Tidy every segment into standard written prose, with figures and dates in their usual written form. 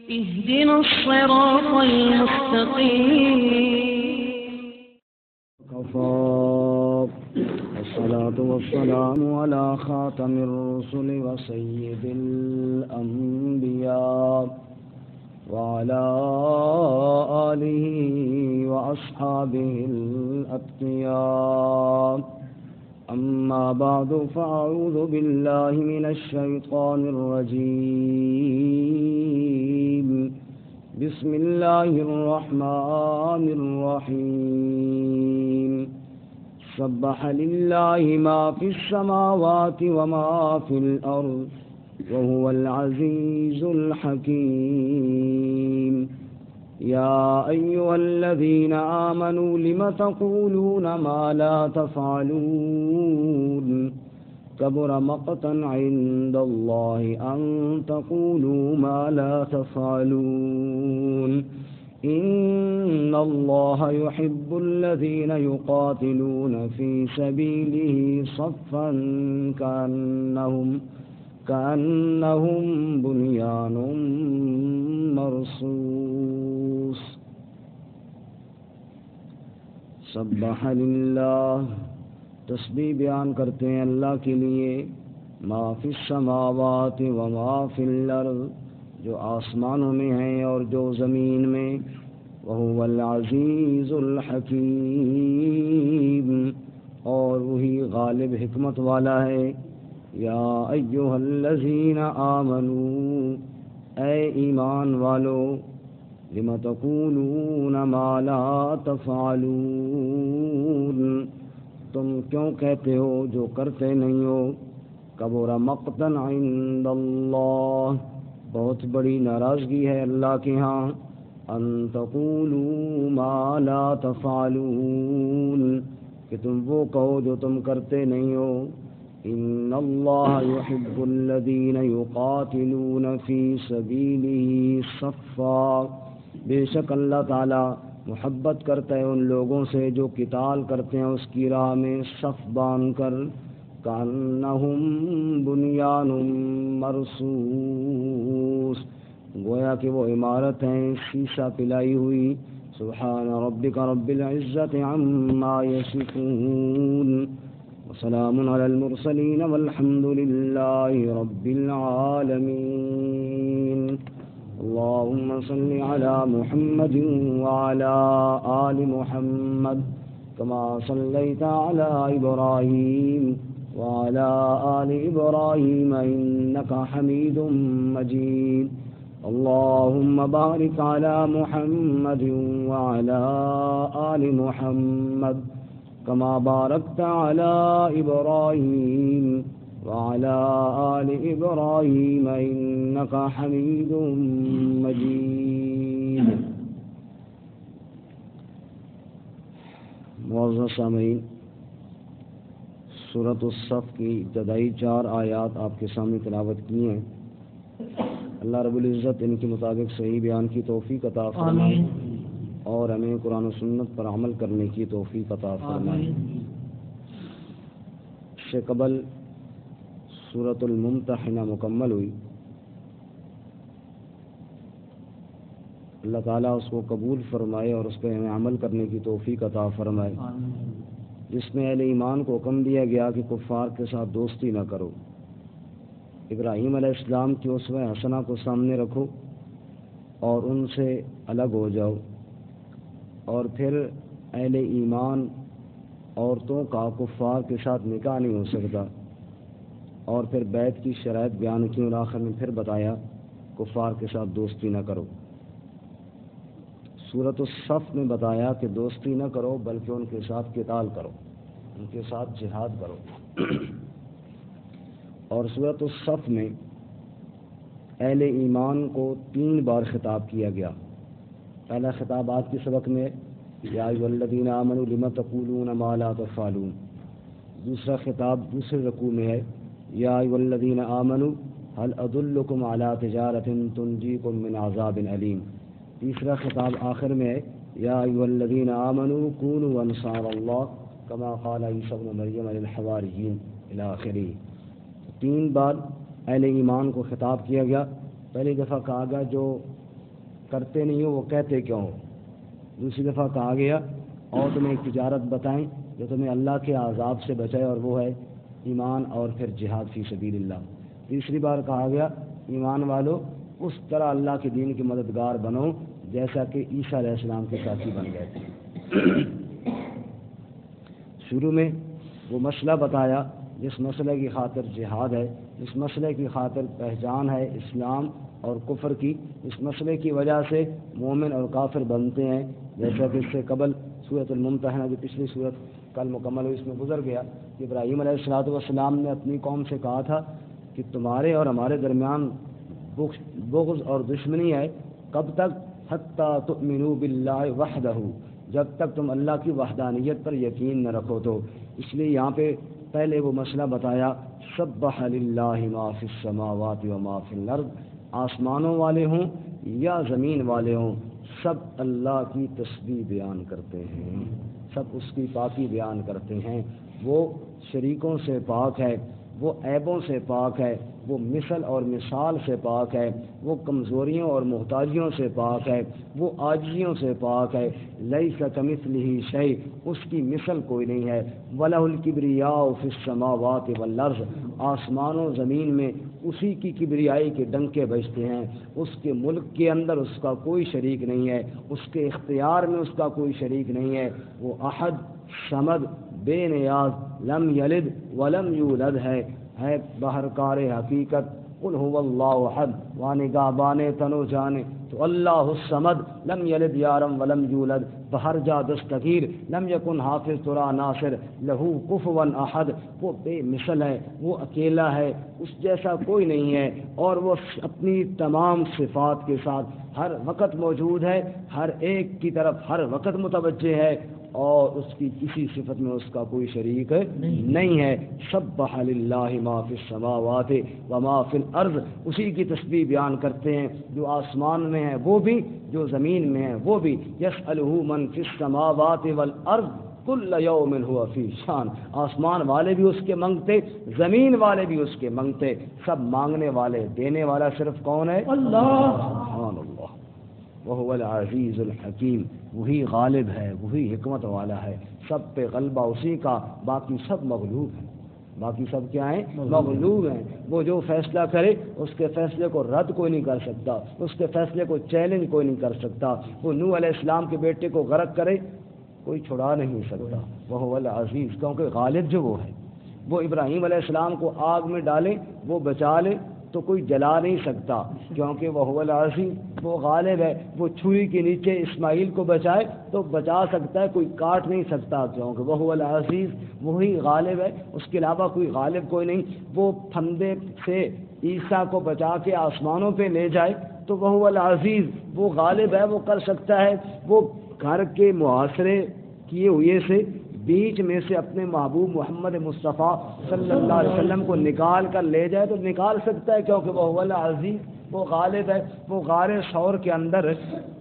اهدنا الصراط المستقيم. والصلاة والسلام على خاتم الرسل وسيد الأنبياء وعلى آله وأصحابه الأتقياء. أما بعد فأعوذ بالله من الشيطان الرجيم. بسم الله الرحمن الرحيم. سبح لله ما في السماوات وما في الأرض وهو العزيز الحكيم. يا أيها الذين آمنوا لم تقولون ما لا تفعلون كبر مقتا عند الله أن تقولوا ما لا تفعلون. إن الله يحب الذين يقاتلون في سبيله صفا كأنهم بنيان مرصوص. سبح للہ، تسبیح بیان کرتے ہیں اللہ کے لیے، ما فی السماوات و ما فی الارض، جو آسمانوں میں ہیں اور جو زمین میں، وہو العزیز الحکیم، اور وہی غالب حکمت والا ہے۔ یا ایھا الذین آمنوا، اے ایمان والو، لم تقولون ما لا تفعلون، تم کیوں کہتے ہو جو کرتے نہیں ہو؟ کبر مقتا عند اللہ، بہت بڑی ناراضگی ہے اللہ کے ہاں، ان تقولوا ما لا تفعلون، کہ تم وہ کہو جو تم کرتے نہیں ہو۔ ان اللہ یحب الذین یقاتلون فی سبیلہ صفا، بے شک اللہ تعالی محبت کرتا ہے ان لوگوں سے جو قتال کرتے ہیں اس کی راہ میں صف باندھ کر، کأنہم بنیان مرصوص، گویا کہ وہ عمارت ہیں شیشہ پلائی ہوئی۔ سبحان ربک رب العزت عما یصفون، وسلام علی المرسلین والحمد للہ رب العالمین۔ اللهم صل على محمد وعلى آل محمد كما صليت على إبراهيم وعلى آل إبراهيم إنك حميد مجيد۔ اللهم بارك على محمد وعلى آل محمد كما باركت على إبراهيم وعلى آل إبراهيم إنك حميد مجيد۔ معزز سامعین، سورۃ الصف کی ابتدائی 4 آیات آپ کے سامنے تلاوت کی ہیں۔ اللہ رب العزت ان کے مطابق صحیح بیان کی توفیق عطا فرمائے اور ہمیں قرآن و سنت پر عمل کرنے کی توفیق عطا فرمائے۔ اس سے قبل سورۃ الممتحنہ مکمل ہوئی، اللہ تعالیٰ اس کو قبول فرمائے اور اس پہ ہمیں عمل کرنے کی توفیق عطا فرمائے، جس میں اہل ایمان کو حکم دیا گیا کہ کفار کے ساتھ دوستی نہ کرو، ابراہیم علیہ السلام کی اسوہ حسنہ کو سامنے رکھو اور ان سے الگ ہو جاؤ، اور پھر اہل ایمان عورتوں کا کفار کے ساتھ نکاح نہیں ہو سکتا، اور پھر بیعت کی شرائط بیان کی اور آخر میں پھر بتایا کفار کے ساتھ دوستی نہ کرو۔ سورۃ الصف میں بتایا کہ دوستی نہ کرو بلکہ ان کے ساتھ قتال کرو، ان کے ساتھ جہاد کرو۔ اور سورۃ الصف میں اہل ایمان کو 3 بار خطاب کیا گیا۔ پہلا خطاب آج کے سبق میں یا ایھا الذین آمنوا لم تقولون ما لا تفعلون، دوسرا خطاب دوسرے رکوع میں ہے یا ایھا الذین آمنوا هل ادلکم علی تجارۃ تنجیکم من عذاب علیم، تیسرا خطاب آخر میں ہے یا ایھا الذین آمنوا کونوا انصار اللہ کما قال عیسی ابن مریم للحواریین الی آخرہ۔ 3 بار اہل ایمان کو خطاب کیا گیا۔ پہلی دفعہ کہا گیا جو کرتے نہیں ہو وہ کہتے کیوں ہو؟ دوسری دفعہ کہا گیا اور تمہیں ایک تجارت بتائیں جو تمہیں اللہ کے عذاب سے بچائے، اور وہ ہے ایمان اور پھر جہاد فی سبیل اللہ۔ تیسری بار کہا گیا ایمان والو اس طرح اللہ کے دین کے مددگار بنو جیسا کہ عیسیٰ علیہ السلام کے ساتھی بن گئے تھے۔ شروع میں وہ مسئلہ بتایا جس مسئلے کی خاطر جہاد ہے، جس مسئلے کی خاطر پہچان ہے اسلام اور کفر کی، اس مسئلے کی وجہ سے مومن اور کافر بنتے ہیں، جیسا کہ اس سے قبل سورۃ الممتحنہ جو پچھلی سورت کل مکمل ہوئی اس میں گزر گیا کہ ابراہیم علیہ الصلوۃ والسلام نے اپنی قوم سے کہا تھا کہ تمہارے اور ہمارے درمیان بغض اور دشمنی ہے، کب تک؟ حتیٰ تؤمنوا باللہ وحدہ، جب تک تم اللہ کی وحدانیت پر یقین نہ رکھو۔ تو اس لیے یہاں پہ پہلے وہ مسئلہ بتایا سبح للہ ما فی السماوات و ما فی الارض، آسمانوں والے ہوں یا زمین والے ہوں سب اللہ کی تسبیح بیان کرتے ہیں، سب اس کی پاکی بیان کرتے ہیں۔ وہ شریکوں سے پاک ہے، وہ عیبوں سے پاک ہے، وہ مثل اور مثال سے پاک ہے، وہ کمزوریوں اور محتاجیوں سے پاک ہے، وہ عاجزیوں سے پاک ہے۔ لیس کمثلہ شیء، اس کی مثل کوئی نہیں ہے۔ وَلَهُ الْكِبْرِيَاءُ فِي السَّمَاوَاتِ وَالْأَرْضِ، آسمان و زمین میں اسی کی کبریائی کے ڈنکے بجتے ہیں۔ اس کے ملک کے اندر اس کا کوئی شریک نہیں ہے، اس کے اختیار میں اس کا کوئی شریک نہیں ہے۔ وہ احد، صمد، بے نیاز، لم یلد ولم یولد ہے بہرکار حقیقت۔ قل هو اللہ احد، وانگاہ بانے تنو جانے تو اللہ الصمد، لم یلد یارم ولم یولد، بہر جا دستگیر، لم یکن حافظ ترا ناصر، لہو کفوا احد، وہ بے مثل ہے، وہ اکیلا ہے، اس جیسا کوئی نہیں ہے، اور وہ اپنی تمام صفات کے ساتھ ہر وقت موجود ہے، ہر ایک کی طرف ہر وقت متوجہ ہے، اور اس کی کسی صفت میں اس کا کوئی شریک نہیں ہے۔ سبح للہ ما فی السماوات و ما فی الارض، اسی کی تسبیح بیان کرتے ہیں جو آسمان میں ہے وہ بھی، جو زمین میں ہے وہ بھی۔ یسألہ من فی السماوات والارض کل یوم ہوا فی شان، آسمان والے بھی اس کے منگتے، زمین والے بھی اس کے منگتے، سب مانگنے والے، دینے والا صرف کون ہے؟ اللہ۔ سبحان اللہ۔ وہو العزیز الحکیم، وہی غالب ہے، وہی حکمت والا ہے، سب پہ غلبہ اسی کا، باقی سب مغلوب ہیں، باقی سب کیا ہیں؟ مغلوب ہیں۔ وہ جو فیصلہ کرے اس کے فیصلے کو رد کوئی نہیں کر سکتا، اس کے فیصلے کو چیلنج کوئی نہیں کر سکتا۔ وہ نوح علیہ السلام کے بیٹے کو غرق کرے کوئی چھڑا نہیں سکتا، وہو العزیز، کیونکہ غالب جو وہ ہے۔ وہ ابراہیم علیہ السلام کو آگ میں ڈالے وہ بچا لے تو کوئی جلا نہیں سکتا، کیونکہ وہ العزیز، وہ غالب ہے۔ وہ چھری کے نیچے اسماعیل کو بچائے تو بچا سکتا ہے، کوئی کاٹ نہیں سکتا، کیونکہ وہ العزیز، وہی غالب ہے، اس کے علاوہ کوئی غالب کوئی نہیں۔ وہ پھندے سے عیسیٰ کو بچا کے آسمانوں پہ لے جائے تو وہ العزیز، وہ غالب ہے، وہ کر سکتا ہے۔ وہ گھر کے محاصرے کیے ہوئے سے بیچ میں سے اپنے محبوب محمد مصطفیٰ صلی اللہ علیہ وسلم کو نکال کر لے جائے تو نکال سکتا ہے، کیونکہ وہ العزیز، وہ غالب ہے۔ وہ غار ثور کے اندر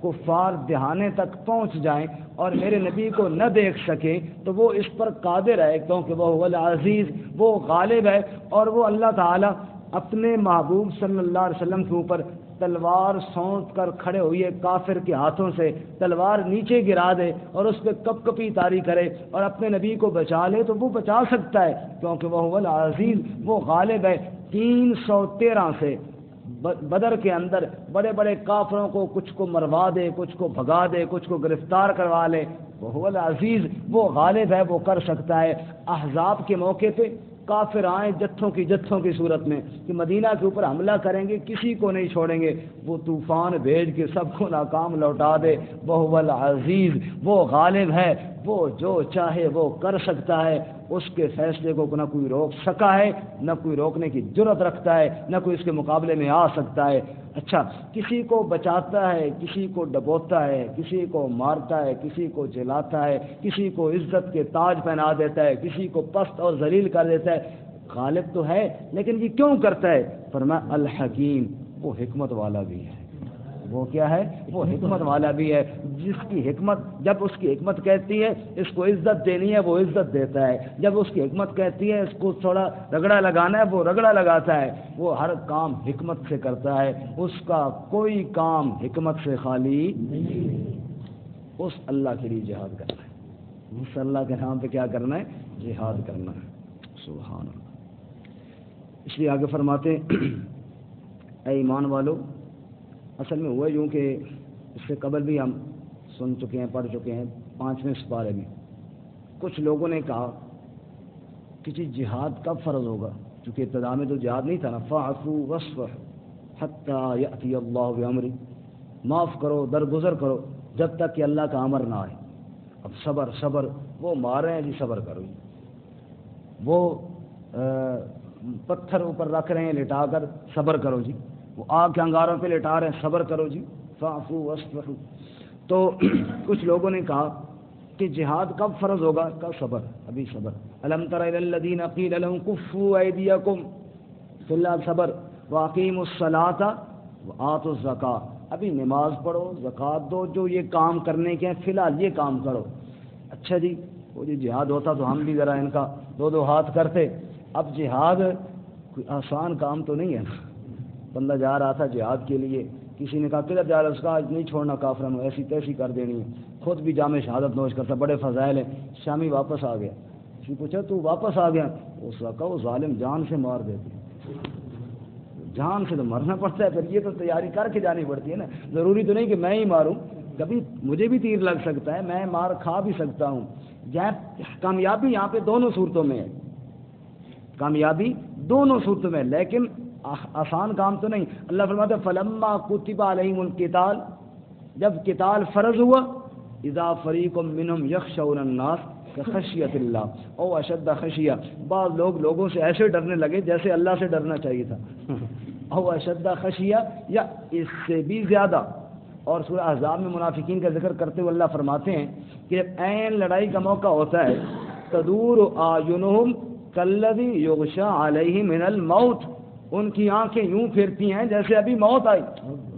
کفار دہانے تک پہنچ جائیں اور میرے نبی کو نہ دیکھ سکیں تو وہ اس پر قادر ہے، کیونکہ وہ العزیز، وہ غالب ہے۔ اور وہ اللہ تعالیٰ اپنے محبوب صلی اللہ علیہ وسلم کے اوپر تلوار سونت کر کھڑے ہوئے کافر کے ہاتھوں سے تلوار نیچے گرا دے اور اس پہ کپ کپی طاری کرے اور اپنے نبی کو بچا لے تو وہ بچا سکتا ہے، کیونکہ وہ العزیز، وہ غالب ہے۔ 313 سے بدر کے اندر بڑے بڑے کافروں کو کچھ کو مروا دے، کچھ کو بھگا دے، کچھ کو گرفتار کروا لے، وہ العزیز، وہ غالب ہے، وہ کر سکتا ہے۔ احزاب کے موقع پہ کافر آئیں جتھوں کی صورت میں کہ مدینہ کے اوپر حملہ کریں گے، کسی کو نہیں چھوڑیں گے، وہ طوفان بھیج کے سب کو ناکام لوٹا دے، وہ العزیز، وہ غالب ہے، وہ جو چاہے وہ کر سکتا ہے۔ اس کے فیصلے کو نہ کوئی روک سکا ہے، نہ کوئی روکنے کی جرت رکھتا ہے، نہ کوئی اس کے مقابلے میں آ سکتا ہے۔ اچھا، کسی کو بچاتا ہے، کسی کو ڈبوتا ہے، کسی کو مارتا ہے، کسی کو جلاتا ہے، کسی کو عزت کے تاج پہنا دیتا ہے، کسی کو پست اور ذلیل کر دیتا ہے۔ غالب تو ہے، لیکن یہ کیوں کرتا ہے؟ فرمایا الحکیم، وہ حکمت والا بھی ہے۔ وہ کیا ہے؟ وہ حکمت والا بھی ہے، جس کی حکمت، جب اس کی حکمت کہتی ہے اس کو عزت دینی ہے وہ عزت دیتا ہے، جب اس کی حکمت کہتی ہے اس کو تھوڑا رگڑا لگانا ہے وہ رگڑا لگاتا ہے، وہ ہر کام حکمت سے کرتا ہے، اس کا کوئی کام حکمت سے خالی نہیں۔ اس اللہ کے لیے جہاد کرنا ہے، اس اللہ کے نام پہ کیا کرنا ہے؟ جہاد کرنا ہے۔ سبحان اللہ۔ اس لیے آگے فرماتے اے ایمان والو، اصل میں ہوا یوں کہ اس سے قبل بھی ہم سن چکے ہیں، پڑھ چکے ہیں 5ویں سپارے میں کچھ لوگوں نے کہا کہ جی جہاد کب فرض ہوگا، چونکہ ابتدا میں تو جہاد نہیں تھا نا، فاعفوا واصفحوا حتی یأتی اللہ بامرہ، معاف کرو، درگزر کرو جب تک کہ اللہ کا امر نہ آئے۔ اب صبر صبر، وہ مارے ہیں جی صبر کرو جی، وہ پتھر اوپر رکھ رہے ہیں لٹا کر، صبر کرو جی، وہ آگ کے انگاروں پہ لٹا رہے ہیں، صبر کرو جی، فاعفوا واصفحوا۔ تو کچھ لوگوں نے کہا کہ جہاد کب فرض ہوگا؟ کا صبر، ابھی صبر۔ الم تر الی الذین قیل لهم کفوا ایدیکم، فی الحال صبر، واقیموا الصلاۃ وآتوا الزکاۃ، ابھی نماز پڑھو، زکوٰۃ دو، جو یہ کام کرنے کے ہیں فی الحال یہ کام کرو۔ اچھا جی، وہ جی جہاد ہوتا تو ہم بھی ذرا ان کا دو ہاتھ کرتے۔ اب جہاد کوئی آسان کام تو نہیں ہے نا، بندہ جا رہا تھا جہاد کے لیے، کسی نے کہا کدھر جا رہا ہے، اس کا آج نہیں چھوڑنا کافروں میں، ایسی تیسی کر دینی ہے، خود بھی جامع شہادت نوش کرتا، بڑے فضائل ہیں، شامی واپس آ گیا، اس نے پوچھا تو واپس آ گیا؟ اس کا کہا وہ ظالم جان سے مار دیتے، جان سے تو مرنا پڑتا ہے، پھر یہ تو تیاری کر کے جانی پڑتی ہے نا، ضروری تو نہیں کہ میں ہی ماروں، کبھی مجھے بھی تیر لگ سکتا ہے، میں مار کھا بھی سکتا ہوں۔ کامیابی یہاں پہ دونوں صورتوں میں ہے، کامیابی دونوں صورتوں میں، لیکن آسان کام تو نہیں۔ اللہ فرماتا ہے فلما کتب علیہم القتال، جب قتال فرض ہوا، اذا فریق منہم یخشون الناس کخشیۃ اللہ او اشد خشیہ، بعض لوگوں سے ایسے ڈرنے لگے جیسے اللہ سے ڈرنا چاہیے تھا، او اشد خشیہ، یا اس سے بھی زیادہ۔ اور سورہ احزاب میں منافقین کا ذکر کرتے ہوئے اللہ فرماتے ہیں کہ جب عین لڑائی کا موقع ہوتا ہے، تدور اعینہم کالذی یغشی علیہ من الموت، ان کی آنکھیں یوں پھرتی ہیں جیسے ابھی موت آئی،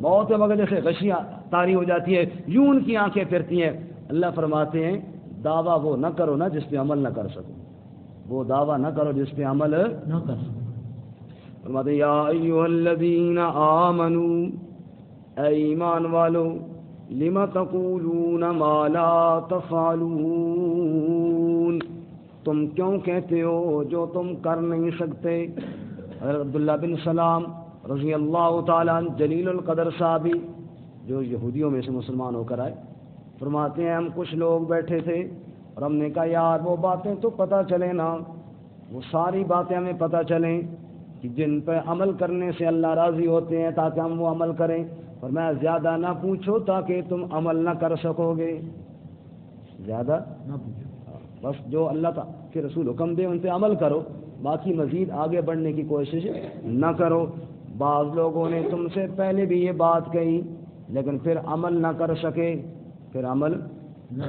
موت ہے مگر جیسے غشیاں طاری ہو جاتی ہے، یوں ان کی آنکھیں پھرتی ہیں۔ اللہ فرماتے ہیں دعویٰ وہ نہ کرو نا جس پہ عمل نہ کر سکو، وہ دعویٰ نہ کرو جس پہ عمل نہ کر سکو۔ فرماتے ہیں یا ایھا الذین آمنوا، اے ایمان والو، لم تقولون ما لا تفعلون، تم کیوں کہتے ہو جو تم کر نہیں سکتے۔ حضرت عبداللہ بن سلام رضی اللہ تعالیٰ عنہ جلیل القدر صحابی، جو یہودیوں میں سے مسلمان ہو کر آئے، فرماتے ہیں ہم کچھ لوگ بیٹھے تھے اور ہم نے کہا یار وہ باتیں تو پتہ چلیں نا، وہ ساری باتیں ہمیں پتہ چلیں کہ جن پہ عمل کرنے سے اللہ راضی ہوتے ہیں، تاکہ ہم وہ عمل کریں، اور میں زیادہ نہ پوچھو تاکہ تم عمل نہ کر سکو گے، زیادہ نہ پوچھو، بس جو اللہ کے رسول حکم دے ان پہ عمل کرو، باقی مزید آگے بڑھنے کی کوشش نہ کرو۔ بعض لوگوں نے تم سے پہلے بھی یہ بات کہی لیکن پھر عمل نہ کر سکے، پھر عمل نہ،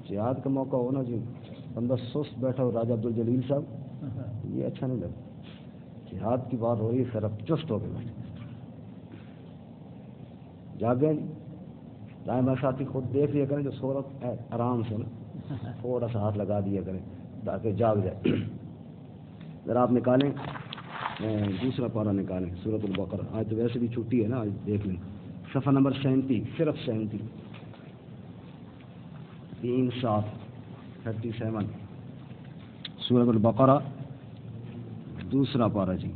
جہاد کا موقع ہونا جی بندہ سست بیٹھا ہو، راجہ عبدالجلیل صاحب، یہ اچھا نہیں لگتا، جہاد کی بات ہو رہی ہے صرف چست ہو کے بیٹھے، جاگیں دائیں بائیں ساتھی خود دیکھ لیا کریں، جو سو رہا ہے آرام سے نا تھوڑا سا ہاتھ لگا دیا کریں تاکہ جاگ جائے۔ ذرا آپ نکالیں دوسرا پارہ نکالیں سورۃ البقرہ، آج تو ویسے بھی چھٹی ہے نا، آج دیکھ لیں صفحہ نمبر 37، صرف 37، 37 سورۃ البقرہ دوسرا پارہ جی،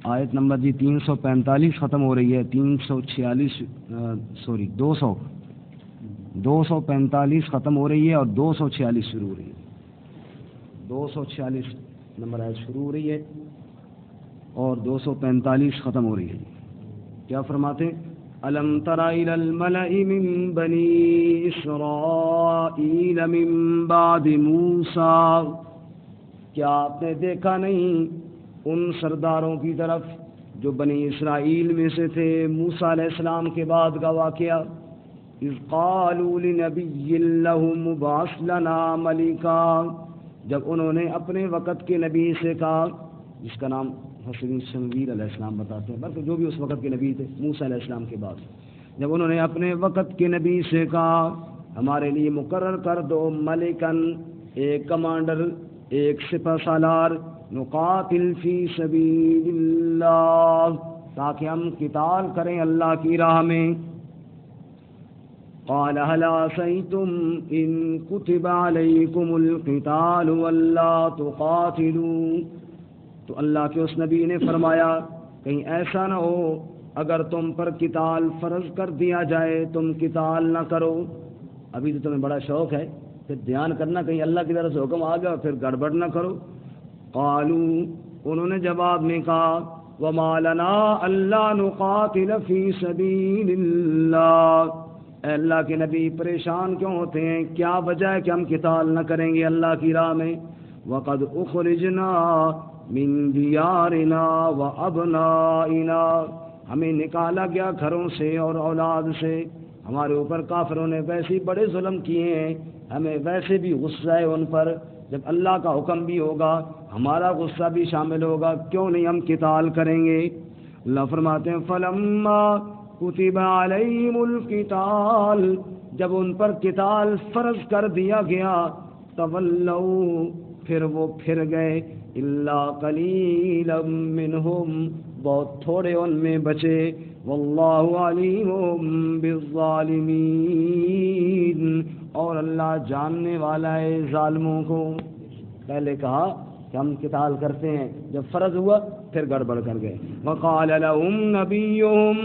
آیت نمبر جی 345 ختم ہو رہی ہے، 245 ختم ہو رہی ہے اور 246 شروع ہو رہی ہے، 246 نمبر آیت شروع ہو رہی ہے اور 245 ختم ہو رہی ہے۔ کیا فرماتے ہیں؟ الم تر الی الملأ من بنی اسرائیل من بعد موسیٰ، کیا آپ نے دیکھا نہیں ان سرداروں کی طرف جو بنی اسرائیل میں سے تھے موسیٰ علیہ السلام کے بعد کا واقعہ، اذ قالوا لنبی لہم ابعث لنا ملکا، جب انہوں نے اپنے وقت کے نبی سے کہا، جس کا نام حسین شنویر علیہ السلام بتاتے ہیں، بلکہ جو بھی اس وقت کے نبی تھے موسیٰ علیہ السلام کے بعد، جب انہوں نے اپنے وقت کے نبی سے کہا ہمارے لیے مقرر کر دو ملکن، ایک کمانڈر، ایک سپہ سالار، نقاتل فی سبیل اللہ، تاکہ ہم قتال کریں اللہ کی راہ میں۔ قال هل عصيتم إن كتب عليكم القتال ولا تقاتلوا، تو اللہ کے اس نبی نے فرمایا کہیں ایسا نہ ہو اگر تم پر قتال فرض کر دیا جائے تم قتال نہ کرو، ابھی تو تمہیں بڑا شوق ہے، پھر دھیان کرنا کہیں اللہ کی طرف سے حکم آ گیا پھر گڑبڑ نہ کرو۔ قالوا، انہوں نے جواب میں کہا وما لنا الا نقاتل فی سبیل اللہ، اے اللہ کے نبی پریشان کیوں ہوتے ہیں، کیا وجہ ہے کہ ہم قتال نہ کریں گے اللہ کی راہ میں؟ وقد اخرجنا من دیارنا وابنائنا، ہمیں نکالا گیا گھروں سے اور اولاد سے، ہمارے اوپر کافروں نے ویسے بڑے ظلم کیے ہیں، ہمیں ویسے بھی غصہ ہے ان پر، جب اللہ کا حکم بھی ہوگا ہمارا غصہ بھی شامل ہوگا، کیوں نہیں ہم قتال کریں گے؟ اللہ فرماتے ہیں فلما کتب علیہم القتال، جب ان پر قتال فرض کر دیا گیا، تولوا، پھر وہ پھر گئے، الا قلیلا منہم، بہت تھوڑے ان میں بچے، واللہ علیم بالظالمین، اور اللہ جاننے والا ہے ظالموں کو۔ پہلے کہا کہ ہم قتال کرتے ہیں، جب فرض ہوا پھر گڑبڑ کر گئے۔ وقال لهم نبیہم،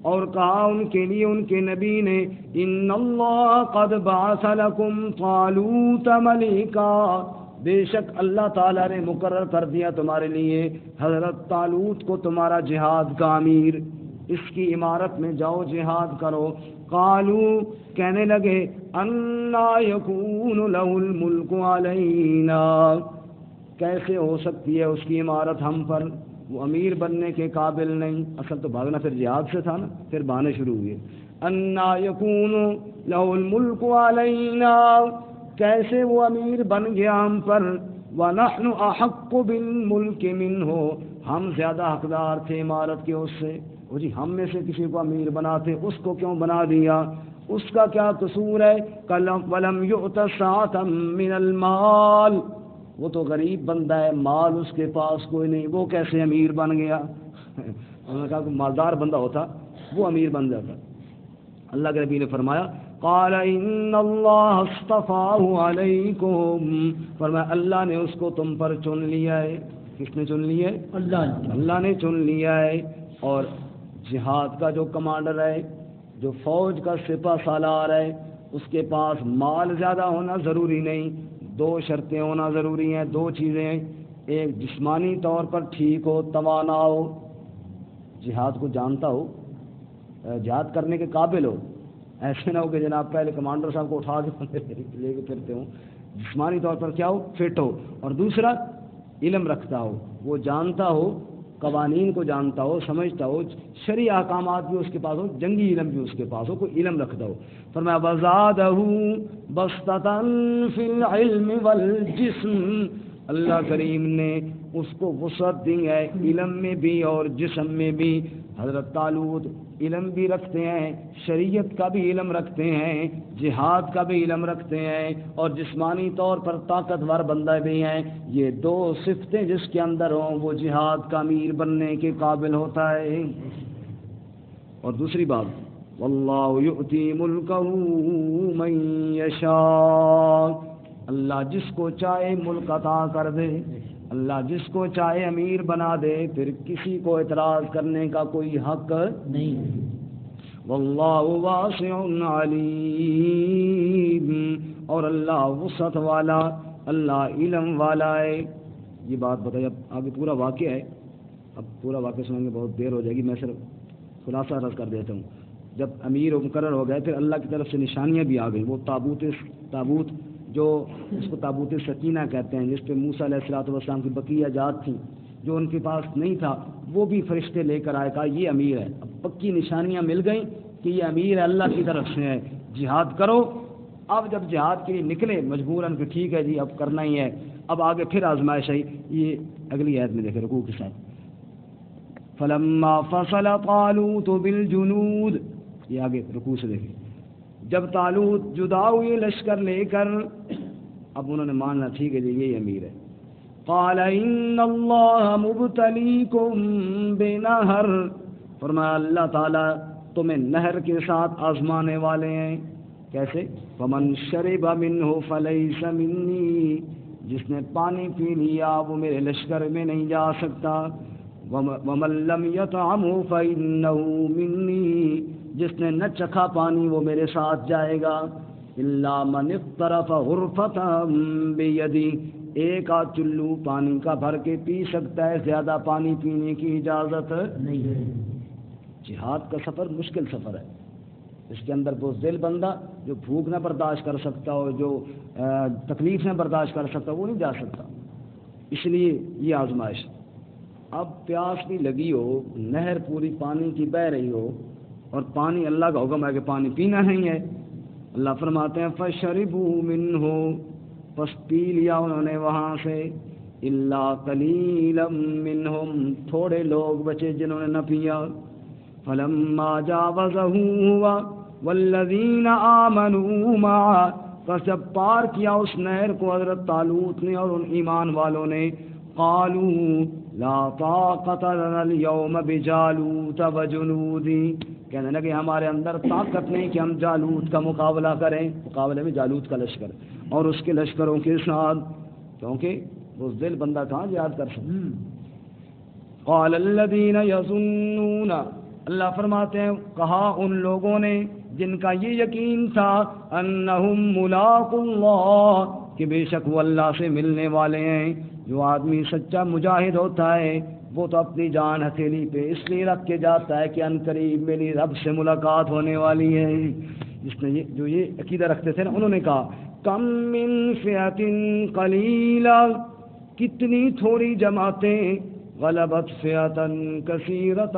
اور کہا ان کے لیے ان کے نبی نے ان اللہ قد بعث لکم طالوت ملکا، بے شک اللہ تعالیٰ نے مقرر کر دیا تمہارے لیے حضرت طالوت کو تمہارا جہاد کا امیر، اس کی عمارت میں جاؤ جہاد کرو۔ قالوا، کہنے لگے انا یکون له الملک علینا، کیسے ہو سکتی ہے اس کی عمارت ہم پر، وہ امیر بننے کے قابل نہیں، اصل تو بھاگنا پھر جہاد سے تھا نا، پھر بہانے شروع ہوئے، انا یکون له الملک علینا، کیسے وہ امیر بن گیا ہم پر، ونحن احق بالملک منہ، ہم زیادہ حقدار تھے عمارت کے اس سے، وہ جی ہم میں سے کسی کو امیر بناتے، اس کو کیوں بنا دیا، اس کا کیا قصور ہے؟ ولم یؤت سعۃ من المال، وہ تو غریب بندہ ہے، مال اس کے پاس کوئی نہیں، وہ کیسے امیر بن گیا؟ انہوں نے کہا کہ مالدار بندہ ہوتا وہ امیر بن جاتا۔ اللہ کے نبی نے فرمایا قال ان اللہ اصطفاہ علیکم، فرمایا اللہ نے اس کو تم پر چن لیا ہے۔ کس نے چن لیا ہے؟ اللہ نے چن لیا ہے۔ اور جہاد کا جو کمانڈر ہے، جو فوج کا سپہ سالار ہے، اس کے پاس مال زیادہ ہونا ضروری نہیں، دو شرطیں ہونا ضروری ہیں، دو چیزیں، ایک جسمانی طور پر ٹھیک ہو، توانا ہو، جہاد کو جانتا ہو، جہاد کرنے کے قابل ہو، ایسے نہ ہو کہ جناب پہلے کمانڈر صاحب کو اٹھا کے لے کے پھرتے ہوں، جسمانی طور پر کیا ہو، فٹ ہو، اور دوسرا علم رکھتا ہو، وہ جانتا ہو، قوانین کو جانتا ہو، سمجھتا ہو، شرعی احکامات بھی اس کے پاس ہو، جنگی علم بھی اس کے پاس ہو، کوئی علم رکھتا ہو۔ فرمایا وزادہ بسطۃ فی العلم والجسم، اللہ کریم نے اس کو وسعت دی ہے علم میں بھی اور جسم میں بھی۔ حضرت طالوت علم بھی رکھتے ہیں، شریعت کا بھی علم رکھتے ہیں، جہاد کا بھی علم رکھتے ہیں، اور جسمانی طور پر طاقتور بندہ بھی ہیں۔ یہ دو صفتیں جس کے اندر ہوں وہ جہاد کا امیر بننے کے قابل ہوتا ہے۔ اور دوسری بات واللہ یؤتی ملکہ من یشاء، اللہ جس کو چاہے ملک عطا کر دے، اللہ جس کو چاہے امیر بنا دے، پھر کسی کو اعتراض کرنے کا کوئی حق نہیں۔ واللہ واسع علیم، اور اللہ وسعت والا، اللہ علم والا ہے۔ یہ بات بتائی، اب آگے پورا واقعہ ہے، اب پورا واقعہ سننے میں بہت دیر ہو جائے گی، میں صرف خلاصہ عرض کر دیتا ہوں۔ جب امیر مقرر ہو گئے پھر اللہ کی طرف سے نشانیاں بھی آ گئیں، وہ تابوت جو اس کو تابوت سکینہ کہتے ہیں، جس پہ موسیٰ علیہ الصلوۃ والسلام کی بقیہ جات تھیں، جو ان کے پاس نہیں تھا، وہ بھی فرشتے لے کر آئے، کہا یہ امیر ہے۔ اب پکی نشانیاں مل گئیں کہ یہ امیر ہے، اللہ کی طرف سے ہے، جہاد کرو۔ اب جب جہاد کے لیے نکلے مجبوراً کہ ٹھیک ہے جی اب کرنا ہی ہے، اب آگے پھر آزمائش ہے، یہ اگلی آیت میں دیکھیں رکوع کے ساتھ۔ فلما فصل طالوت بالجنود، یہ آگے رکوع سے دیکھیں، جب طالوت جدا ہوئے لشکر لے کر، اب انہوں نے ماننا ٹھیک ہے جی یہی امیر ہے، قال ان اللہ مبتلیکم بنہر، فرمایا اللہ تعالیٰ تمہیں نہر کے ساتھ آزمانے والے ہیں، کیسے؟ فمن شرب منہ فلیس منی، جس نے پانی پی لیا وہ میرے لشکر میں نہیں جا سکتا، ومن لم یطعمہ فإنہ منی، جس نے نہ چکھا پانی وہ میرے ساتھ جائے گا، الا من اقترف غرفۃ بیدی، ایک آدھ چلو پانی کا بھر کے پی سکتا ہے، زیادہ پانی پینے کی اجازت نہیں ہے۔ جہاد کا سفر مشکل سفر ہے، اس کے اندر بزدل بندہ جو بھوک نہ برداشت کر سکتا ہو، جو تکلیف نہ برداشت کر سکتا وہ نہیں جا سکتا، اس لیے یہ آزمائش۔ اب پیاس بھی لگی ہو، نہر پوری پانی کی بہہ رہی ہو، اور پانی اللہ کا حکم ہے کہ پانی پینا نہیں ہے، اللہ فرماتے ہیں فشربوا منہ، پس پی لیا انہوں نے وہاں سے، الا قلیلا منہم، تھوڑے لوگ بچے جنہوں نے نہ پیا، فلما جاوزہ ہوا والذین آمنوا معہ، پس جب پار کیا اس نہر کو حضرت طالوت نے اور ان ایمان والوں نے، قالوا لا طاقت لنا اليوم بجالوت وجنودی، کہنے لگے ہمارے اندر طاقت نہیں کہ ہم جالوت کا مقابلہ کریں، مقابلے میں جالوت کا لشکر اور اس کے لشکروں کے ساتھ، کیونکہ بزدل بندہ کہاں جہاد کر سکتا۔ قال الذین یظنون، اللہ فرماتے ہیں کہا ان لوگوں نے جن کا یہ یقین تھا، انہم ملاقو اللہ، کہ بے شک وہ اللہ سے ملنے والے ہیں۔ جو آدمی سچا مجاہد ہوتا ہے وہ تو اپنی جان ہتھیلی پہ اس لیے رکھ کے جاتا ہے کہ ان قریب میری رب سے ملاقات ہونے والی ہے۔ جس نے جو یہ عقیدہ رکھتے تھے نا، انہوں نے کہا کم من فئۃ قلیلہ، کتنی تھوڑی جماعتیں، غلبت فئۃ کثیرۃ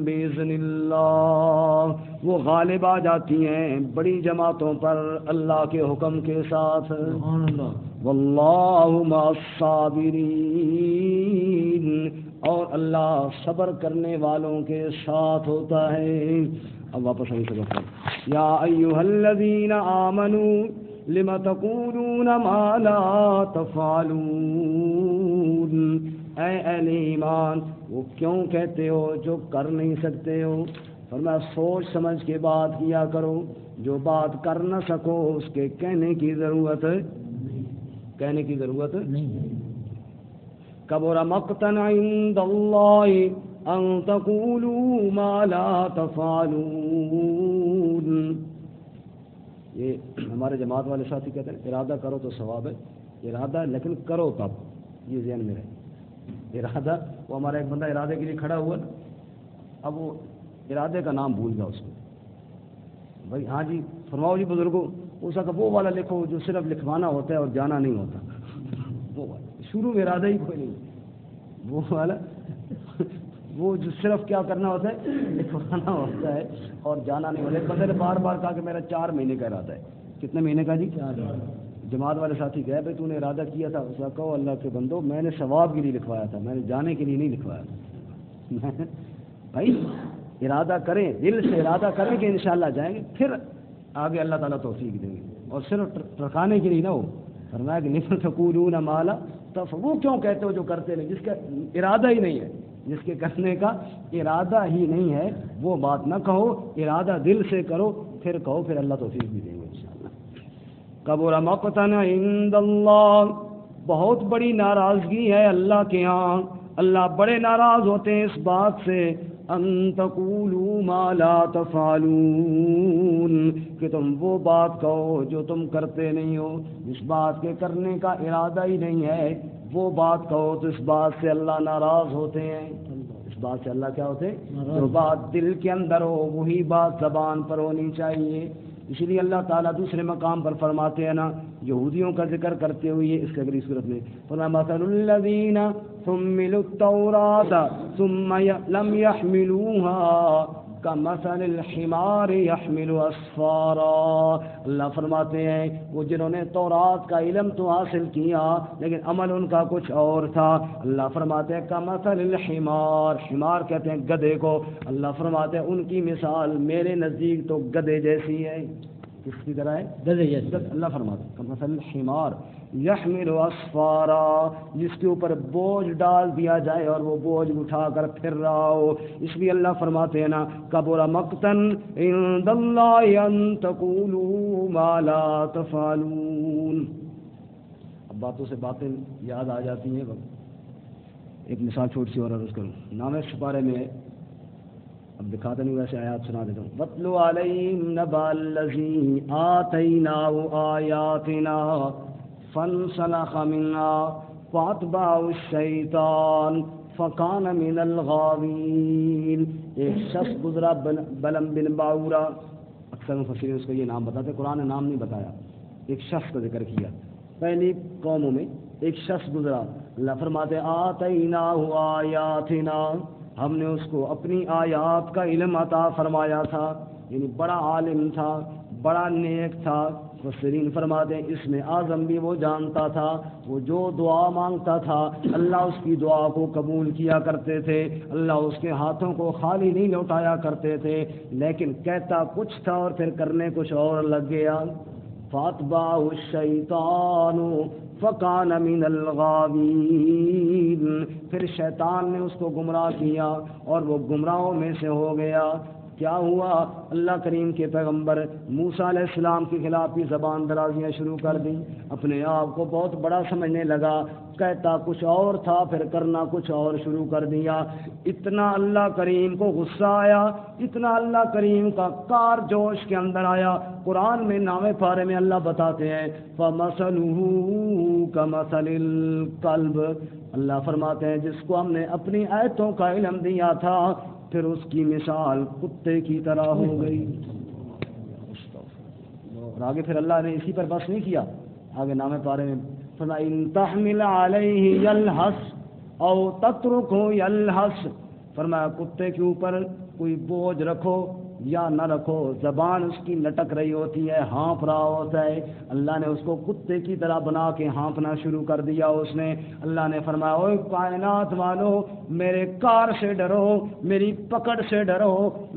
باذن اللہ، وہ غالب آ جاتی ہیں بڑی جماعتوں پر اللہ کے حکم کے ساتھ، سبحان اللہ، واللہ مع الصابرین، اور اللہ صبر کرنے والوں کے ساتھ ہوتا ہے۔ اب واپس آئیں سبق پر، یا ایھا الذین آمنوا لم تقولون ما لا تفعلون، اے اہل ایمان وہ کیوں کہتے ہو جو کر نہیں سکتے ہو، فرمایا سوچ سمجھ کے بات کیا کرو، جو بات کر نہ سکو اس کے کہنے کی ضرورت نہیں ہے۔ کبر مقتا عند اللہ ان تقولوا ما لا تفعلون، یہ ہمارے جماعت والے ساتھی کہتے ہیں ارادہ کرو تو ثواب ہے، ارادہ لیکن کرو تب، یہ ذہن میں رہے۔ ارادہ، وہ ہمارا ایک بندہ ارادے کے لیے کھڑا ہوا نا، اب وہ ارادے کا نام بھول گیا اس کو، بھائی ہاں جی فرماؤ جی بزرگوں، اس کا وہ والا لکھو جو صرف لکھوانا ہوتا ہے اور جانا نہیں ہوتا، وہ والا شروع میں ارادہ ہی کوئی نہیں، وہ والا وہ جو صرف کیا کرنا ہوتا ہے، لکھوانا ہوتا ہے اور جانا نہیں ہوتا۔ ایک بندے نے بار بار کہا کہ میرا 4 مہینے کا ارادہ ہے۔ کتنے مہینے کا جی؟ 4۔ جماعت والے ساتھی کہے بھائی تو نے ارادہ کیا تھا، اس کا کہو اللہ کے بندو میں نے ثواب کے لیے لکھوایا تھا، میں نے جانے کے لیے نہیں لکھوایا تھا۔ بھائی ارادہ کریں، دل سے ارادہ کریں کہ انشاءاللہ جائیں گے، پھر آگے اللہ تعالیٰ توفیق دیں گے، اور صرف ٹرکانے کے لیے نہ ہو۔ فرمایا کہ لم تقولون ما لا تفعلون، وہ کیوں کہتے ہو جو کرتے نہیں، جس کا ارادہ ہی نہیں ہے، جس کے کرنے کا ارادہ ہی نہیں ہے وہ بات نہ کہو، ارادہ دل سے کرو، پھر کہو، پھر اللہ توفیق بھی دیں گے انشاءاللہ۔ کبر مقتا عند اللہ، بہت بڑی ناراضگی ہے اللہ کے ہاں، اللہ بڑے ناراض ہوتے ہیں اس بات سے، ان تقولوا ما لا تفعلون، کہ تم وہ بات کہو جو تم کرتے نہیں ہو، جس بات کے کرنے کا ارادہ ہی نہیں ہے وہ بات کہو تو اس بات سے اللہ ناراض ہوتے ہیں۔ اس بات سے اللہ کیا ہوتے ہیں؟ جو بات دل کے اندر ہو وہی بات زبان پر ہونی چاہیے۔ اسی لیے اللہ تعالیٰ دوسرے مقام پر فرماتے ہیں نا، یہودیوں کا ذکر کرتے ہوئے اس اگلی صورت میں فرمایا مثل الذین حملوا التوراۃ ثم لم يحملوها کمثل الحمار يحمل اسفارا. اللہ فرماتے ہیں وہ جنہوں نے تورات کا علم تو حاصل کیا لیکن عمل ان کا کچھ اور تھا. اللہ فرماتے ہیں کمثل الحمار، حمار کہتے ہیں گدھے کو. اللہ فرماتے ہیں ان کی مثال میرے نزدیک تو گدھے جیسی ہے. کس کی طرح ہے؟ گدھے جیسی. اللہ فرماتے ہیں کمثل الحمار یحمل اسفارا، جس کے اوپر بوجھ ڈال دیا جائے اور وہ بوجھ اٹھا کر پھر رہا ہو. اس لیے اللہ فرماتے ہیں نا کبر مقتن عند اللہ ان تقولوا ما لا تفعلون. اب باتوں سے باتیں یاد آ جاتی ہیں. ایک مثال چھوٹی سی اور عرض کروں. نام سپارے میں اب دکھاتے نہیں ویسے آیات سنا دیتا ہوں. وَاتْلُ عَلَيْهِمْ نَبَأَ الَّذِي آتَيْنَاهُ آيَاتِنَا فانسلخ منها فاتبعه الشیطان فکان من الغاوین. ایک شخص گزرا بلم بن باورا، اکثر مفسرین اس کو یہ نام بتاتے، قرآن نے نام نہیں بتایا، ایک شخص کا ذکر کیا. پہلی قوموں میں ایک شخص گزرا. اللہ فرماتے آتیناہ آیاتنا، ہم نے اس کو اپنی آیات کا علم عطا فرمایا تھا. یعنی بڑا عالم تھا، بڑا نیک تھا. مفسرین فرماتے ہیں اس میں اعظم بھی وہ جانتا تھا، وہ جو دعا مانگتا تھا اللہ اس کی دعا کو قبول کیا کرتے تھے. اللہ اس کے ہاتھوں کو خالی نہیں لوٹایا کرتے تھے، لیکن کہتا کچھ تھا اور پھر کرنے کچھ اور لگ گیا. فاتبعہ الشیطان فکان من الغاوین، پھر شیطان نے اس کو گمراہ کیا اور وہ گمراہوں میں سے ہو گیا. کیا ہوا؟ اللہ کریم کے پیغمبر موسیٰ علیہ السلام کے خلاف بھی زبان درازیاں شروع کر دی. اپنے آپ کو بہت بڑا سمجھنے لگا، کہتا کچھ اور تھا پھر کرنا کچھ اور شروع کر دیا. اتنا اللہ کریم کو غصہ آیا، اتنا اللہ کریم کا کار جوش کے اندر آیا. قرآن میں نامے پارے میں اللہ بتاتے ہیں فَمَثَلُهُ كَمَثَلِ الْكَلْبِ. اللہ فرماتے ہیں جس کو ہم نے اپنی آیتوں کا علم دیا تھا پھر اس کی مثال کتے کی طرح ہو گئی. اور آگے پھر اللہ نے اسی پر بس نہیں کیا، آگے نامے پارے میں فرمایا ان تحمل علیہ یلہس او تترکہ یلہس. فرمایا کتے کے اوپر کوئی بوجھ رکھو یا نہ رکھو، زبان اس کی لٹک رہی ہوتی ہے، ہانپ رہا ہوتا ہے. اللہ نے اس کو کتے کی طرح بنا کے ہانپنا شروع کر دیا. اس نے اللہ نے فرمایا اوے کائنات والو میرے کار سے ڈرو، میری پکڑ سے ڈرو،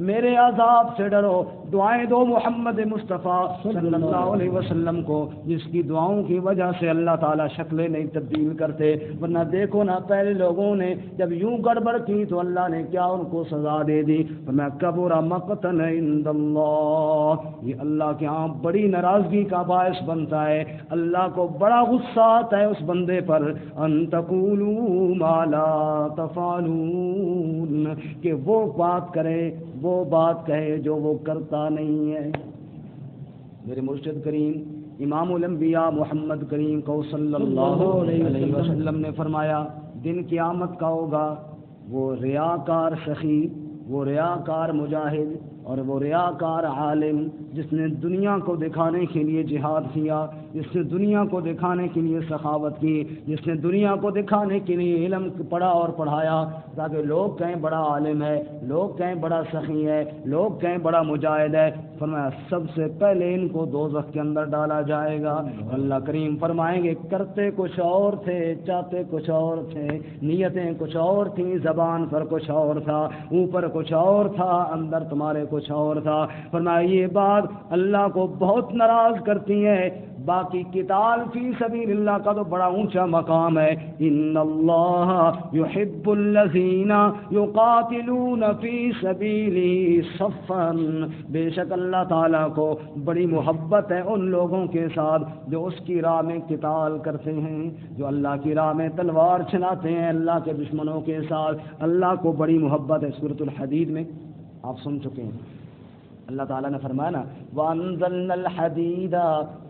میرے عذاب سے ڈرو. دعائیں دو محمد مصطفیٰ صلی اللہ علیہ وسلم کو، جس کی دعاؤں کی وجہ سے اللہ تعالیٰ شکلیں نہیں تبدیل کرتے. ورنہ دیکھو نا پہلے لوگوں نے جب یوں گڑبڑ کی تو اللہ نے کیا ان کو سزا دے دی. فرمایا کبر مقتا عند اللہ، یہ اللہ کے ہاں بڑی ناراضگی کا باعث بنتا ہے. اللہ کو بڑا غصہ آتا ہے اس بندے پر ان تقولوا ما لا تفعلون، کہ وہ بات کرے، وہ بات کہے جو وہ کرتا نہیں ہے. میرے مرشد کریم امام الانبیاء محمد کریم کو صلی اللہ علیہ وسلم نے فرمایا دن قیامت کا ہوگا وہ ریاکار سخی، وہ ریاکار مجاہد اور وہ ریاکار عالم جس نے دنیا کو دکھانے کے لیے جہاد کیا، جس نے دنیا کو دکھانے کے لیے سخاوت کی، جس نے دنیا کو دکھانے کے لیے علم پڑھا اور پڑھایا تاکہ لوگ کہیں بڑا عالم ہے، لوگ کہیں بڑا سخی ہے، لوگ کہیں بڑا مجاہد ہے. فرمایا سب سے پہلے ان کو دوزخ کے اندر ڈالا جائے گا. اللہ کریم فرمائیں گے کرتے کچھ اور تھے، چاہتے کچھ اور تھے، نیتیں کچھ اور تھیں، زبان پر کچھ اور تھا، اوپر کچھ اور تھا، اندر تمہارے کچھ اور تھا. فرمایا یہ بات اللہ کو بہت ناراض کرتی ہے. باقی قتال فی سبیل اللہ کا تو بڑا اونچا مقام ہے. ان اللہ یحب الذین یقاتلون فی سبیلہ صفا، بے شک اللہ تعالیٰ کو بڑی محبت ہے ان لوگوں کے ساتھ جو اس کی راہ میں قتال کرتے ہیں، جو اللہ کی راہ میں تلوار چلاتے ہیں اللہ کے دشمنوں کے ساتھ. اللہ کو بڑی محبت ہے. سورۃ الحدید میں آپ سن چکے ہیں اللہ تعالیٰ نے فرمایا نا وَأَنزَلْنَا الْحَدِيدَ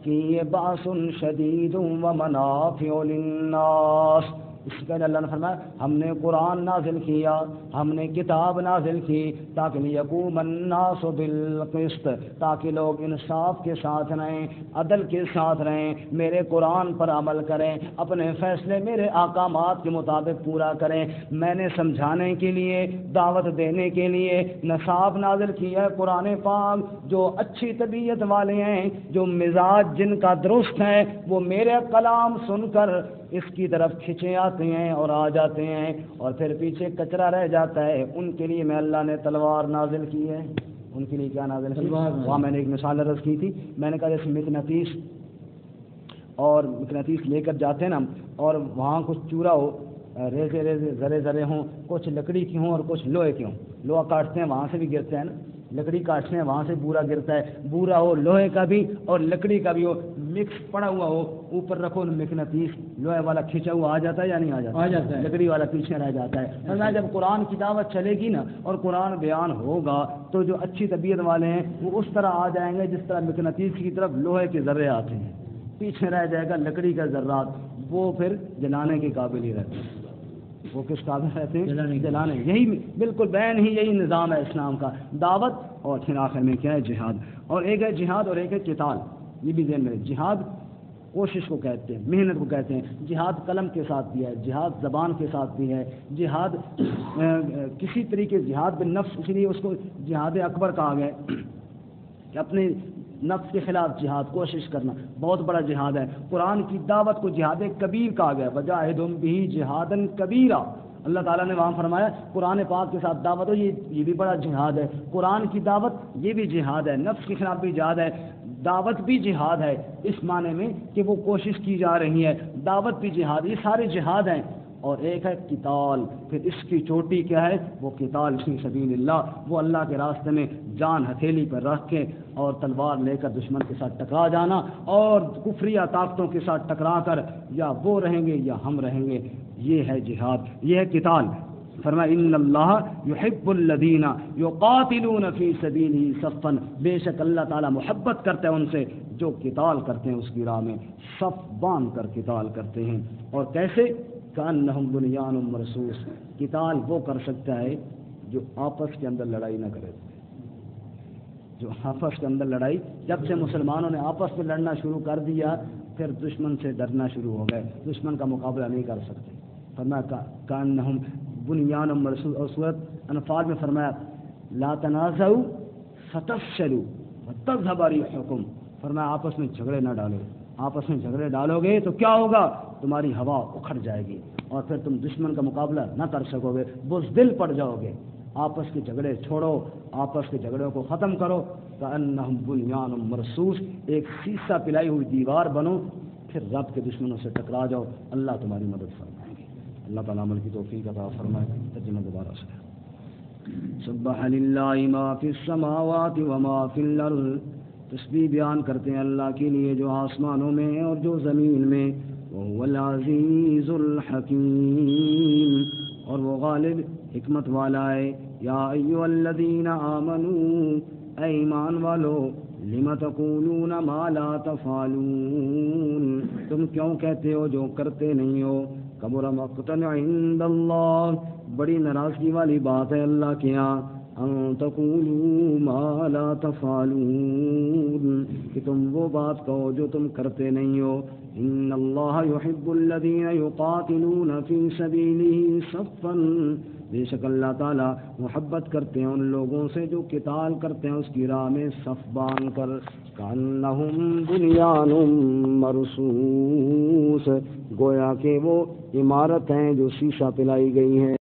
فِيهِ بَأْسٌ شَدِيدٌ وَمَنَافِعُ لِلنَّاسِ. اس سے پہلے اللہ نے فرمایا ہم نے قرآن نازل کیا، ہم نے کتاب نازل کی تاکہ لیقوم الناس بالقسط، تاکہ لوگ انصاف کے ساتھ رہیں، عدل کے ساتھ رہیں، میرے قرآن پر عمل کریں، اپنے فیصلے میرے احکامات کے مطابق پورا کریں۔ میں نے سمجھانے کے لیے، دعوت دینے کے لیے نصاب نازل کیا ہے قرآن پاک۔ جو اچھی طبیعت والے ہیں، جو مزاج جن کا درست ہے، وہ میرے کلام سن کر اس کی طرف کھنچے آتے ہیں اور آ جاتے ہیں، اور پھر پیچھے کچرا رہ جاتا ہے، ان کے لیے میں اللہ نے تلوار نازل کی ہے۔ ان کے لیے کیا نازل کی؟ وہاں میں نے ایک مثال عرض کی تھی، میں نے کہا جیسے مقناطیس اور مقناطیس لے کر جاتے ہیں نا، اور وہاں کچھ چورا ہو، ریزے ریزے ذرے ذرے ہوں، کچھ لکڑی کی ہوں اور کچھ لوہے کی ہوں، لوہا کاٹتے ہیں وہاں سے بھی گرتا ہے نا، لکڑی کاٹتے ہیں وہاں سے بورا گرتا ہے، بورا ہو لوہے کا بھی اور لکڑی کا بھی ہو، مکس پڑا ہوا ہو، اوپر رکھو مقناطیس، لوہے والا کھینچا ہوا آ جاتا ہے یا نہیں آ جاتا؟ آ جاتا ہے، لکڑی والا پیچھے رہ جاتا ہے۔ فرمایا جب قرآن کی دعوت چلے گی نا اور قرآن بیان ہوگا تو جو اچھی طبیعت والے ہیں وہ اس طرح آ جائیں گے جس طرح مقناطیس کی طرف لوہے کے ذرے آتے ہیں، پیچھے رہ جائے گا لکڑی کا ذرات، وہ پھر جلانے کے قابل ہی رہتے ہیں۔ وہ کس قابل رہتے ہیں؟ جلانے۔ یہی بالکل بین ہی یہی نظام ہے اسلام کا، دعوت اور پھر آخر میں کیا ہے؟ جہاد۔ اور ایک ہے جہاد اور ایک ہے قتال، یہ بھی ذہن میں رکھیں۔ جہاد کوشش کو کہتے ہیں، محنت کو کہتے ہیں، جہاد قلم کے ساتھ بھی ہے، جہاد زبان کے ساتھ بھی ہے، جہاد کسی طریقے جہاد بالنفس، اسی لیے اس کو جہاد اکبر کہا گیا کہ اپنے نفس کے خلاف جہاد، کوشش کرنا بہت بڑا جہاد ہے۔ قرآن کی دعوت کو جہاد کبیر کہا گیا، وجاہدہم بہ جہادا کبیرا۔ اللہ تعالیٰ نے وہاں فرمایا قرآن پاک کے ساتھ دعوت ہو، یہ بھی بڑا جہاد ہے۔ قرآن کی دعوت یہ بھی جہاد ہے، نفس کے خلاف بھی جہاد ہے، دعوت بھی جہاد ہے، اس معنی میں کہ وہ کوشش کی جا رہی ہے، دعوت بھی جہاد، یہ سارے جہاد ہیں۔ اور ایک ہے قتال، پھر اس کی چوٹی کیا ہے؟ وہ قتال فی سبیل اللہ، وہ اللہ کے راستے میں جان ہتھیلی پر رکھ کے اور تلوار لے کر دشمن کے ساتھ ٹکرا جانا، اور کفریہ طاقتوں کے ساتھ ٹکرا کر یا وہ رہیں گے یا ہم رہیں گے، یہ ہے جہاد، یہ ہے قتال۔ فرمایا ان اللہ یحب الذین یقاتلون فی سبیلہ صفا، بے شک اللہ تعالیٰ محبت کرتا ہے ان سے جو قتال کرتے ہیں اس کی راہ میں، صف باندھ کر قتال کرتے ہیں۔ اور کیسے؟ کأنہم بنیان مرصوص، قتال وہ کر سکتا ہے جو آپس کے اندر لڑائی نہ کرے، جو آپس کے اندر لڑائی، جب سے مسلمانوں نے آپس میں لڑنا شروع کر دیا پھر دشمن سے ڈرنا شروع ہو گئے، دشمن کا مقابلہ نہیں کر سکتے۔ فرمایا کأنہم بنیان مرصوص، اور سورۃ انفال میں فرمایا لا تنازعوا فتفشلوا وتذهب ريحكم، فرمایا آپس میں جھگڑے نہ ڈالو، آپس میں جھگڑے ڈالو گے تو کیا ہوگا؟ تمہاری ہوا اکھڑ جائے گی اور پھر تم دشمن کا مقابلہ نہ کر سکو گے، بزدل پڑ جاؤ گے۔ آپس کے جھگڑے چھوڑو، آپس کے جھگڑوں کو ختم کرو، کأنہم بنیان مرصوص، ایک سیسہ پلائی ہوئی دیوار بنو، پھر رب کے دشمنوں سے ٹکرا جاؤ، اللہ تمہاری مدد فرمائے گی۔ اللہ تعالیٰ عمل کی توفیق عطا فرمائے۔ ترجمہ دوبارہ سے۔ سبح للہ ما فی السماوات وما فی الارض، تسبیح بیان کرتے ہیں اللہ کے لیے جو آسمانوں میں ہے اور جو زمین میں، وهو العزیز الحکیم، اور وہ غالب حکمت والا ہے۔ یا ایھا الذین آمنوا، اے ایمان والو، لم تقولون ما لا تفعلون، تم کیوں کہتے ہو جو کرتے نہیں ہو؟ کبر مقتا عند اللہ، بڑی ناراضگی والی بات ہے اللہ کے ہاں، ان تقولوا ما لا تفعلون، کہ تم وہ بات کہو جو تم کرتے نہیں ہو۔ ان اللہ یحب الذین یقاتلون فی سبیلہ صفا، بے شک اللہ تعالیٰ محبت کرتے ہیں ان لوگوں سے جو قتال کرتے ہیں اس کی راہ میں صف باندھ کر، کأنہم بنیان مرصوص، گویا کہ وہ عمارت ہیں جو شیشہ پلائی گئی ہیں۔